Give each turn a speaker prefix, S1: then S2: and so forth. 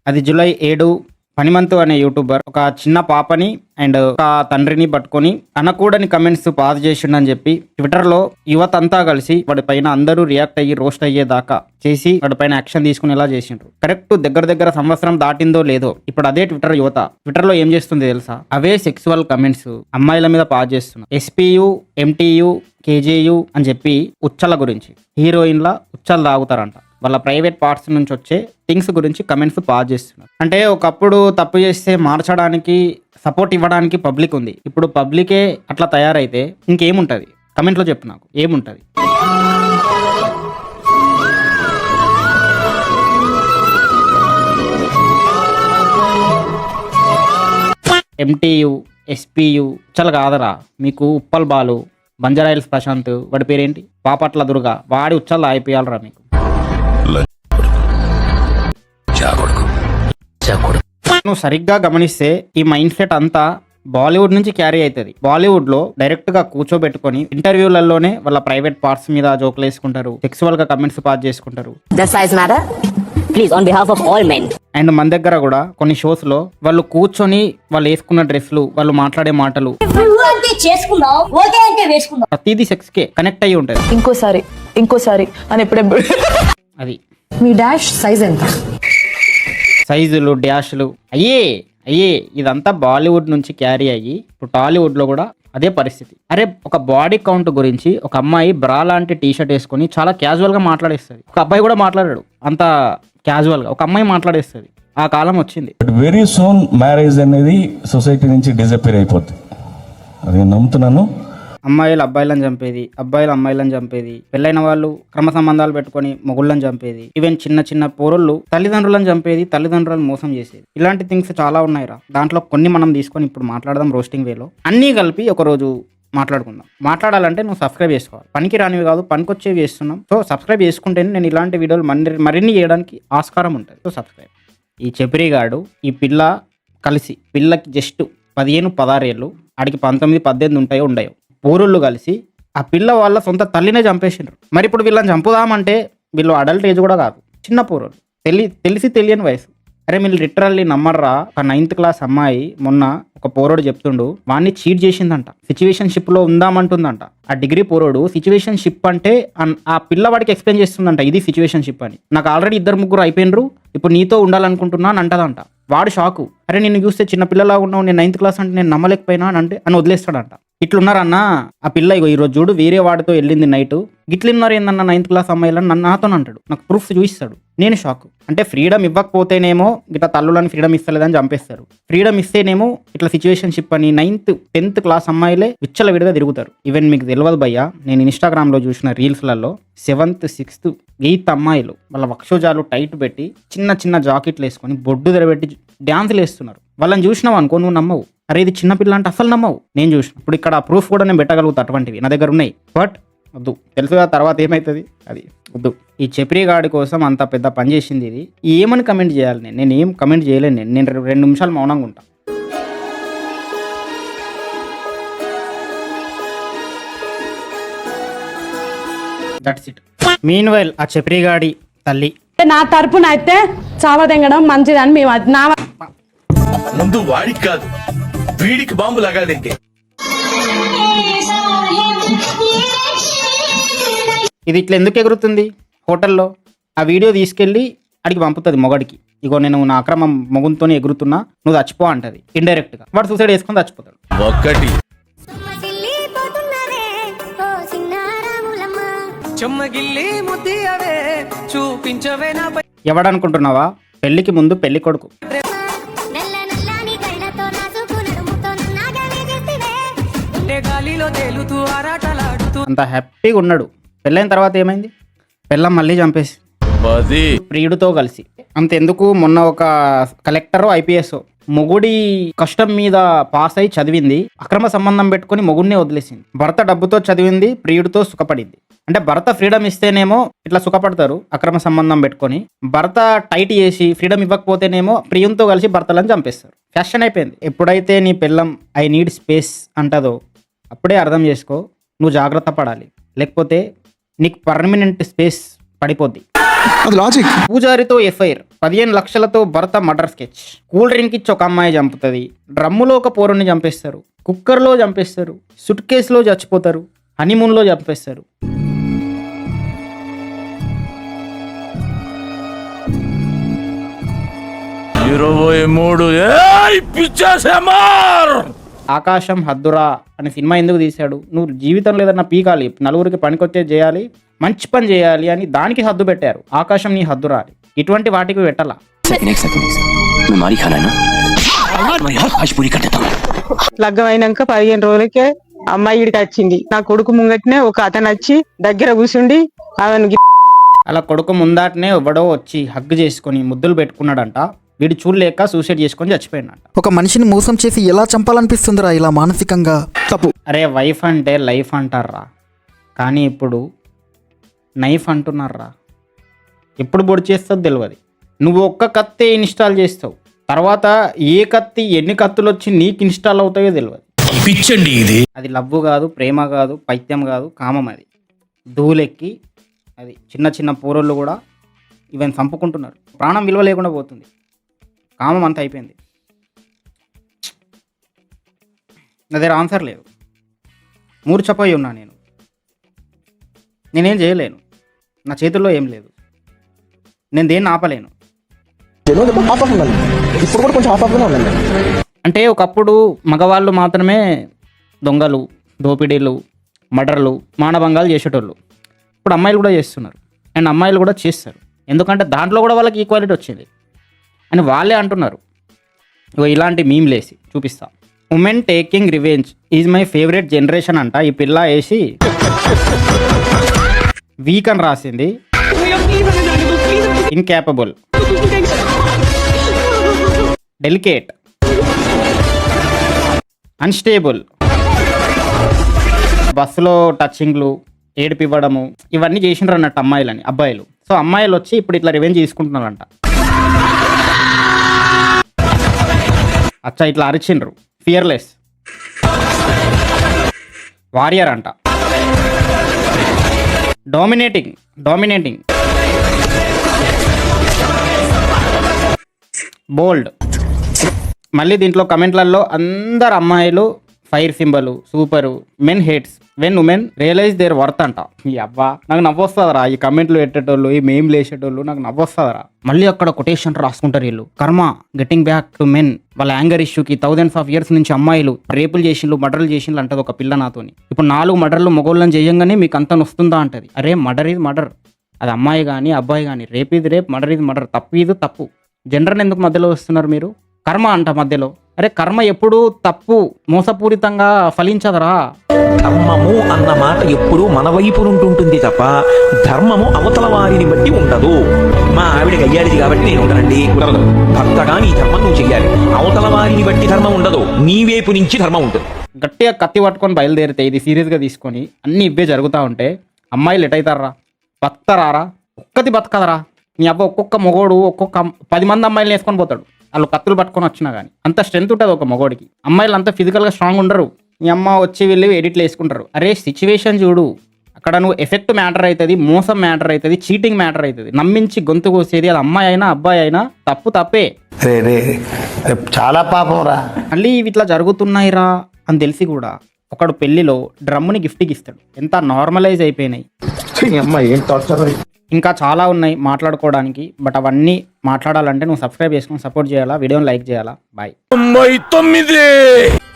S1: అది జూలై 7 పనిమంతు అనే యూట్యూబర్ ఒక చిన్న పాపని అండ్ ఒక తండ్రిని పట్టుకొని అనకూడని కమెంట్స్ పాస్ చేసిండని చెప్పి ట్విట్టర్లో యువత అంతా కలిసి వాడి పైన అందరూ రియాక్ట్ అయ్యి రోస్ట్ అయ్యేదాకా చేసి వాడి పైన యాక్షన్ తీసుకునేలా చేసిండ్రు. కరెక్ట్ దగ్గర సంవత్సరం దాటిందో లేదో ఇప్పుడు అదే ట్విట్టర్ యువత ట్విట్టర్లో ఏం చేస్తుంది తెలుసా? అవే సెక్సువల్ కమెంట్స్ అమ్మాయిల మీద పాస్ చేస్తున్నారు. ఎస్పీయు, ఎంటీయు, కేజేయు అని చెప్పి ఉచ్చల గురించి, హీరోయిన్ల ఉచ్చలు తాగుతారంట. వాళ్ళ ప్రైవేట్ పార్ట్స్ నుంచి వచ్చే థింగ్స్ గురించి కమెంట్స్ పాస్ చేస్తున్నారు. అంటే ఒకప్పుడు తప్పు చేస్తే మార్చడానికి సపోర్ట్ ఇవ్వడానికి పబ్లిక్ ఉంది. ఇప్పుడు పబ్లికే అట్లా తయారైతే ఇంకేముంటుంది? కమెంట్లో చెప్పు నాకు ఏముంటుంది? ఎంటీయు, ఎస్పీయు ఉచ్చలు కాదరా మీకు. ఉప్పల్ బాలు, బంజారాయిల్స్ ప్రశాంత్, వాడి పేరేంటి, పాపట్ల దుర్గా, వాడి ఉచ్చలు అయిపోయాలరా మీకు. నువ్వు సరిగ్గా గమనిస్తే ఈ మైండ్ సెట్ అంతా బాలీవుడ్ నుంచి క్యారీ అవుతుంది. బాలీవుడ్ లో డైరెక్ట్ గా కూర్చోబెట్టుకొని ఇంటర్వ్యూలలోనే వాళ్ళ ప్రైవేట్ పార్ట్స్ మీద జోకులు వేసుకుంటారు, సెక్సువల్ గా కమెంట్స్ పాస్ చేసుకుంటారు. అండ్ మన దగ్గర కూడా కొన్ని షోస్ లో వాళ్ళు కూర్చొని వాళ్ళు వేసుకున్న డ్రెస్లు, వాళ్ళు మాట్లాడే మాటలు ప్రతిదీ సెక్స్ కే కనెక్ట్ అయ్యి ఉంటది.
S2: ఇంకోసారి అని ఎప్పుడెప్పుడు
S1: అది
S2: మీ డాష్ సైజ్ ఎంత,
S1: సైజులు, డాష్లు అయ్యే ఇదంతా బాలీవుడ్ నుంచి క్యారీ అయ్యి ఇప్పుడు టాలీవుడ్ లో కూడా అదే పరిస్థితి. అరే ఒక బాడీ కౌంట్ గురించి ఒక అమ్మాయి బ్రా లాంటి టీ షర్ట్ వేసుకొని చాలా క్యాజువల్ గా మాట్లాడేస్తుంది. ఒక అబ్బాయి కూడా మాట్లాడాడు అంత క్యాజువల్ గా, ఒక అమ్మాయి మాట్లాడేస్తుంది. ఆ కాలం వచ్చింది.
S3: వెరీ సూన్ మ్యారేజ్ అనేది సొసైటీ నుంచి డిజపేర్ అయిపోతుంది, అది నమ్ముతున్నాను.
S1: అమ్మాయిలు అబ్బాయిలను చంపేది, అబ్బాయిలు అమ్మాయిలను చంపేది, పెళ్ళైన వాళ్ళు క్రమ సంబంధాలు పెట్టుకొని మొగుళ్ళని చంపేది, ఈవెన్ చిన్న పోరుళ్ళు తల్లిదండ్రులను చంపేది, తల్లిదండ్రులను మోసం చేసేది. ఇలాంటి థింగ్స్ చాలా ఉన్నాయిరా. దాంట్లో కొన్ని మనం తీసుకొని ఇప్పుడు మాట్లాడదాం రోస్టింగ్ వేలో. అన్నీ కలిపి ఒకరోజు మాట్లాడుకుందాం. మాట్లాడాలంటే నువ్వు సబ్స్క్రైబ్ చేసుకోవాలి. పనికి రానివి కాదు, పనికొచ్చేవి చేస్తున్నాం. సో సబ్స్క్రైబ్ చేసుకుంటేనే నేను ఇలాంటి వీడియోలు మరిన్ని చేయడానికి ఆస్కారం ఉంటుంది. So subscribe. ఈ చెపిరిగాడు ఈ పిల్ల కలిసి, పిల్లకి జస్ట్ 15-16 ఏళ్ళు, ఆడికి 19-18 ఉంటాయో ఉండయో, పోరుళ్ళు కలిసి ఆ పిల్ల వాళ్ళ సొంత తల్లినే చంపేసిండ్రు. మరి ఇప్పుడు వీళ్ళని చంపుదామంటే వీళ్ళు అడల్ట్ ఏజ్ కూడా కాదు, చిన్న పోరుళ్ళు, తెలిసి తెలియని వయసు. అరే మీరు లిటరల్లీ నమ్మర్రా, ఒక 9th క్లాస్ అమ్మాయి మొన్న ఒక పోరోడు చెప్తుండు వాడిని చీట్ చేసిందంట, సిచ్యువేషన్ షిప్ లో ఉందామంటుందంట. ఆ డిగ్రీ పోరోడు సిచ్యువేషన్ షిప్ అంటే ఆ పిల్లవాడికి ఎక్స్ప్లెయిన్ చేస్తుందంట, ఇది సిచ్యువేషన్ షిప్ అని. నాకు ఆల్రెడీ 2-3 అయిపోయినరు, ఇప్పుడు నీతో ఉండాలనుకుంటున్నా అని అంటదంట. వాడు షాకు. అరే నేను చూస్తే చిన్న పిల్లలా ఉన్నావు, నేను 9th క్లాస్ అంటే నేను నమ్మలేకపోయినా అని వదిలేస్తాడంట. ఇట్లున్నారన్నా ఆ పిల్ల. ఇగో ఈరోజు చూడు వేరే వాడితో వెళ్ళింది నైట్, గిట్లున్నారు ఏందన్న 9th క్లాస్ అమ్మాయిలని నన్ను నాతో అంటాడు. నాకు ప్రూఫ్ చూపిస్తాడు. నేను షాక్. అంటే ఫ్రీడమ్ ఇవ్వకపోతేనేమో ఇట్లా తల్లులని ఫ్రీడమ్ ఇస్తలేదని చంపేస్తారు, ఫ్రీడమ్ ఇస్తేనేమో ఇట్లా సిచ్యువేషన్ షిప్ అని 9th, 10th క్లాస్ అమ్మాయిలే విచ్చలవిడిగా తిరుగుతారు. ఈవెన్ మీకు తెలియదు భయ్యా, నేను ఇన్స్టాగ్రామ్ లో చూసిన రీల్స్లలో 7th, 6th, 8th అమ్మాయిలు వాళ్ళ వక్షోజాలు టైట్ పెట్టి చిన్న జాకెట్లు వేసుకొని బొడ్డు తెరబెట్టి డ్యాన్సులు వేస్తున్నారు. వాళ్ళని చూసినావు అనుకో నువ్వు నమ్మవు. అరే ఇది చిన్నపిల్ల అంటే అసలు నమ్మవు. నేను చూసిన. ఇప్పుడు ఇక్కడ ప్రూఫ్ కూడా నేను పెట్టగలుగుతా, అటువంటివి నా దగ్గర ఉన్నాయి. బట్ వద్దు, తెలుసుగా తర్వాత ఏమవుతుంది, అది వద్దు. ఈ చెప్రిగాడి కోసం అంత పెద్ద పని చేసింది ఇది. ఏమని కమెంట్ చేయాలి? నేను ఏం కమెంట్ చేయలేను. నేను 2 నిమిషాలు మౌనంగా ఉంటా. That's it. మీన్ వైల్ ఆ చెప్రిగాడి తల్లి
S2: నా తరపున అయితే చావదెంగడం మంచిదని మేము నా
S4: ముందు వాడికి కాదు వీడికి బాంబు లాగాలంటే.
S1: ఇది ఇట్లా ఎందుకు ఎగురుతుంది హోటల్లో? ఆ వీడియో తీసుకెళ్ళి అడిగి పంపుతుంది మొగడికి, ఇగో నేను నా అక్రమం మొగుంతోనే ఎగురుతున్నా, నువ్వు చచ్చిపో అంటది ఇండైరెక్ట్ గా. వాడు సూసైడ్ చేసుకొని చచ్చిపోతాడు.
S4: ఒక్కటి
S1: ఎవడనుకుంటున్నావా? పెళ్లికి ముందు పెళ్లి కొడుకు. అంత హ్యాపీగా ఉన్నాడు. పెళ్ళైన తర్వాత ఏమైంది? పెళ్ళం మళ్ళీ చంపేసి ప్రియుడితో కలిసి. అంతెందుకు, మొన్న ఒక కలెక్టర్ IPS మొగుడి కష్టం మీద పాస్ అయి చదివింది, అక్రమ సంబంధం పెట్టుకుని మొగుడినే వదిలేసింది. భర్త డబ్బుతో చదివింది, ప్రియుడితో సుఖపడింది. అంటే భర్త ఫ్రీడమ్ ఇస్తేనేమో ఇట్లా సుఖపడతారు అక్రమ సంబంధం పెట్టుకొని, భర్త టైట్ చేసి ఫ్రీడమ్ ఇవ్వకపోతేనేమో ప్రియునితో కలిసి భర్తలను చంపేస్తారు. ఫ్యాషన్ అయిపోయింది. ఎప్పుడైతే నీ పెళ్ళం ఐ నీడ్ స్పేస్ అంటదో అప్పుడే అర్థం చేసుకో, నువ్వు జాగ్రత్త పడాలి. లేకపోతే నీకు పర్మనెంట్ స్పేస్ పడిపోద్ది. పూజారితో FIR. 15 లక్షలతో భర్త మర్డర్ స్కెచ్. కూల్ డ్రింక్ ఇచ్చి ఒక అమ్మాయి చంపుతుంది, డ్రమ్ములో ఒక పోరుని చంపేస్తారు, కుక్కర్లో చంపేస్తారు, సుట్ కేసులో చచ్చిపోతారు, హనీమూన్లో చంపేస్తారు. ఆకాశం హద్దురా అనే సినిమా ఎందుకు తీశాడు? నువ్వు జీవితంలో ఏదన్నా పీకాలి, నలుగురికి పనికొచ్చే చేయాలి, మంచి పని చేయాలి అని దానికి హద్దు పెట్టారు. ఆకాశం నీ హద్దురా అని. ఇటువంటి వాటికి పెట్టాలా?
S5: లగ్గం అయినాక 15 రోజులకే అమ్మాయి ఇడికి వచ్చింది. నా కొడుకు ముంగట్నే ఒక అతను వచ్చి దగ్గర కూర్చుండి ఆమెను
S1: అలా కొడుకు ముందాటనే ఎవడో వచ్చి హగ్ చేసుకొని ముద్దులు పెట్టుకున్నాడంట. వీడు చూడలేక సూసైడ్ చేసుకొని చచ్చిపోయినట్ట.
S6: ఒక మనిషిని మోసం చేసి ఎలా చంపాలనిపిస్తుందిరా ఇలా మానసికంగా? తప్పు.
S1: అరే వైఫ్ అంటే లైఫ్ అంటారా, కానీ ఇప్పుడు నైఫ్ అంటున్నారా. ఎప్పుడు పొడి చేస్తుందో తెలియదు. నువ్వు ఒక్క కత్తే ఇన్స్టాల్ చేస్తావు, తర్వాత ఏ కత్తి ఎన్ని కత్తులు వచ్చి నీకు ఇన్స్టాల్ అవుతాయో తెలియదు.
S4: పిచ్చండి ఇది.
S1: అది లవ్వు కాదు, ప్రేమ కాదు, పైత్యం కాదు, కామం. అది ధూలెక్కి అది చిన్న చిన్న పూరోళ్ళు కూడా ఈవెన్ చంపుకుంటున్నారు. ప్రాణం విలువ లేకుండా పోతుంది. కామం అంతా అయిపోయింది. నా దగ్గర ఆన్సర్ లేదు. మూర్చపోయి ఉన్నా నేనేం చేయలేను. నా చేతుల్లో ఏం లేదు. నేను దేన్ని ఆపలేను. అంటే ఒకప్పుడు మగవాళ్ళు మాత్రమే దొంగలు, దోపిడీలు, మర్డర్లు, మానభంగాలు చేసేటోళ్ళు. ఇప్పుడు అమ్మాయిలు కూడా చేస్తున్నారు. అండ్ అమ్మాయిలు కూడా చేస్తారు. ఎందుకంటే దాంట్లో కూడా వాళ్ళకి ఈక్వాలిటీ వచ్చింది అని వాళ్ళే అంటున్నారు. ఇలాంటి మీమ్ లేసి చూపిస్తా. Women taking revenge is my favourite generation అంట. ఈ పిల్ల వేసి వీక్ అని రాసింది. ఇన్క్యాపబుల్, డెలికేట్, అన్స్టేబుల్, బస్సులో టచింగ్లు, ఏడిపివ్వడము, ఇవన్నీ చేసిండ్రు అన్నట్టు అమ్మాయిలని, అబ్బాయిలు. సో అమ్మాయిలు వచ్చి ఇప్పుడు ఇట్లా రివెంజ్ తీసుకుంటున్నారంట. అచ్చా ఇట్లా అరిచిండ్రు. ఫియర్లెస్, వారియర్ అంట. Dominating, bold. మళ్ళీ దీంట్లో కమెంట్లలో అందరు అమ్మాయిలు fire symbol, super, men hates when women realise their worth అంట. ఈ అబ్బా నాకు నవ్వొస్తుందిరా. ఈ కమెంట్లు పెట్టేటోళ్ళు, ఈ మేమ్ లేసేటోళ్ళు నాకు నవ్వొస్తుందిరా. మళ్ళీ అక్కడ కొటేషన్ రాసుకుంటారు వీళ్ళు. కర్మ గెటింగ్ బ్యాక్ టు మెన్. వాళ్ళ యాంగర్ ఇష్యూకి థౌజండ్స్ ఆఫ్ ఇయర్స్ నుంచి అమ్మాయిలు రేపులు చేసిండ్రు, మర్డర్లు చేసిండ్రు అంటది ఒక పిల్ల నాతోని. ఇప్పుడు 4 మర్డర్లు మొగోళ్ళని చేయంగానే మీకు అంత వస్తుందా అంటది. అరే మర్డర్ ఇది మర్డర్. అది అమ్మాయి కానీ అబ్బాయి కానీ. రేపు ఇది రేపు, మర్డర్ ఇది మర్డర్. తప్పు ఇది తప్పు. జెండర్ని ఎందుకు మధ్యలో వస్తున్నారు మీరు? కర్మ అంట మధ్యలో. అరే కర్మ ఎప్పుడు తప్పు, మోసపూరితంగా ఫలించదరా.
S7: ధర్మము అన్న మాట ఎప్పుడు మన వైపు ఉంటుంటుంది తప్ప ధర్మము అవతల వారిని బట్టి ఉండదు. మా ఆవిడ గయ్యాడిది కాబట్టి నేను ఉండనండి, కుదరదు. భర్తగా నీ ధర్మం నువ్వు చెయ్యాలి. అవతల వారిని బట్టి ధర్మం ఉండదు, నీ వైపు నుంచి ధర్మం ఉంటుంది.
S1: గట్టిగా కత్తి పట్టుకొని బయలుదేరితే, ఇది సీరియస్గా తీసుకొని అన్ని ఇవే జరుగుతూ ఉంటే అమ్మాయిలు ఎటైతారా? బతకరారా? ఒక్కది బతకదరా. నీ అబ్బా ఒక్కొక్క మొగోడు 10 మంది అమ్మాయిలు వేసుకొని పోతాడు. వాళ్ళు కత్తులు పట్టుకొని వచ్చినా కానీ. అంత స్ట్రెంత్ ఉంటుంది ఒక మగోడికి. అమ్మాయిలు అంతా ఫిజికల్గా స్ట్రాంగ్ ఉండరు. మీ అమ్మ వచ్చి వెళ్ళి ఎడిట్లు వేసుకుంటారు. అరే సిచ్యువేషన్ చూడు. అక్కడ నువ్వు ఎఫెక్ట్ మ్యాటర్ అవుతుంది, మోసం మ్యాటర్ అవుతుంది, చీటింగ్ మ్యాటర్ అవుతుంది. నమ్మించి గొంతు కోసేది అది అమ్మాయి అయినా అబ్బాయి అయినా తప్పే.
S8: చాలా పాపం రా.
S1: మళ్ళీ ఇట్లా జరుగుతున్నాయిరా అని తెలిసి కూడా ఒకడు పెళ్లిలో డ్రమ్ముని గిఫ్ట్కి ఇస్తాడు. ఎంత నార్మలైజ్ అయిపోయినాయి. ఇంకా చాలా ఉన్నాయి మాట్లాడుకోవడానికి. బట్ అవన్నీ మాట్లాడాలంటే నువ్వు సబ్స్క్రైబ్ చేసుకొని సపోర్ట్ చేయాలా, వీడియోని లైక్ చేయాలా. బాయ్.
S4: 99